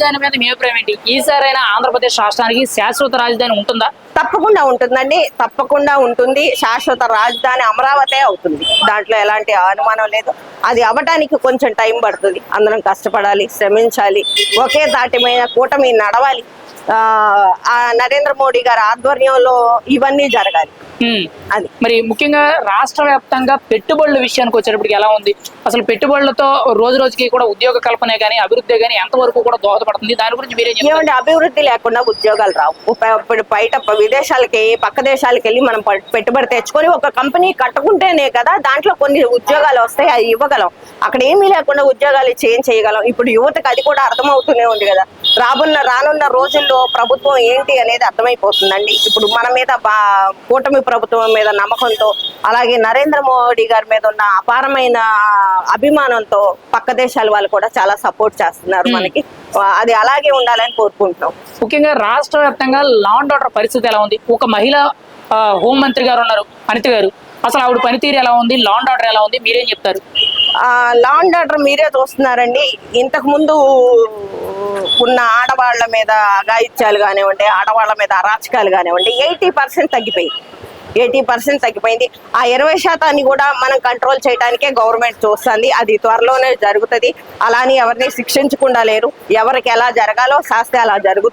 రాజధాని మీద మీ అభిప్రాయం ఏంటి? ఈసారైనా ఆంధ్రప్రదేశ్ రాష్ట్రానికి శాశ్వత రాజధాని ఉంటుందా? తప్పకుండా ఉంటుందండి, తప్పకుండా ఉంటుంది. శాశ్వత రాజధాని అమరావతి అవుతుంది, దాంట్లో ఎలాంటి అనుమానం లేదు. అది అవ్వటానికి కొంచెం టైం పడుతుంది. అందరం కష్టపడాలి, శ్రమించాలి, ఒకే తాటి మీద కూటమి నడవాలి. నరేంద్ర మోడీ గారి ఆధ్వర్యంలో ఇవన్నీ జరగాలి. అది మరి ముఖ్యంగా రాష్ట్ర వ్యాప్తంగా పెట్టుబడుల విషయానికి వచ్చేటప్పటికి ఎలా ఉంది? అసలు పెట్టుబడులతో రోజు రోజుకి కూడా ఉద్యోగ కల్పనే కానీ అభివృద్ధి కానీ ఎంతవరకు కూడా దోహదపడుతుంది? దాని గురించి మీరే చెప్పండి. ఏమంటే అభివృద్ధి లేకుండా ఉద్యోగాలు రావు. ఇప్పుడు బయట విదేశాలకి, పక్క దేశాలకు వెళ్ళి మనం పెట్టుబడి తెచ్చుకొని ఒక కంపెనీ కట్టుకుంటేనే కదా దాంట్లో కొన్ని ఉద్యోగాలు వస్తాయి, అవి ఇవ్వగలం. అక్కడ ఏమీ లేకుండా ఉద్యోగాలు ఇచ్చి ఏం చేయగలం? ఇప్పుడు యువతకు అది కూడా అర్థమవుతూనే ఉంది కదా. రానున్న రోజుల్లో ప్రభుత్వం ఏంటి అనేది అర్థమైపోతుందండి. ఇప్పుడు మన మీద కూటమి ప్రభుత్వం మీద నమ్మకంతో, అలాగే నరేంద్ర మోడీ గారి మీద ఉన్న అపారమైన అభిమానంతో పక్క దేశాల వాళ్ళు కూడా చాలా సపోర్ట్ చేస్తున్నారు మనకి. అది అలాగే ఉండాలని కోరుకుంటున్నాం. ముఖ్యంగా రాష్ట్ర వ్యాప్తంగా లా అండ్ ఆర్డర్ పరిస్థితి ఎలా ఉంది? ఒక మహిళ హోంమంత్రి గారు ఉన్నారు, అనిత గారు. అసలు ఆవిడ పనితీరు ఎలా ఉంది? లా అండ్ ఆర్డర్ ఎలా ఉంది? మీరేం చెప్తారు? లా అండ్ ఆర్డర్ మీరే చూస్తున్నారండి. ఇంతకు ముందు ఉన్న ఆడవాళ్ల మీద అఘాయిత్యాలు కానివ్వండి, ఆడవాళ్ల మీద అరాచకాలు కానివ్వండి, 80% తగ్గిపోయింది. 80% తగ్గిపోయింది. ఆ 20% కూడా మనం కంట్రోల్ చేయడానికే గవర్నమెంట్ చూస్తుంది. అది త్వరలోనే జరుగుతుంది. అలాని ఎవరిని శిక్షించకుండా లేరు. ఎవరికి ఎలా జరగాలో శాస్త్రి అలా జరుగుతుంది.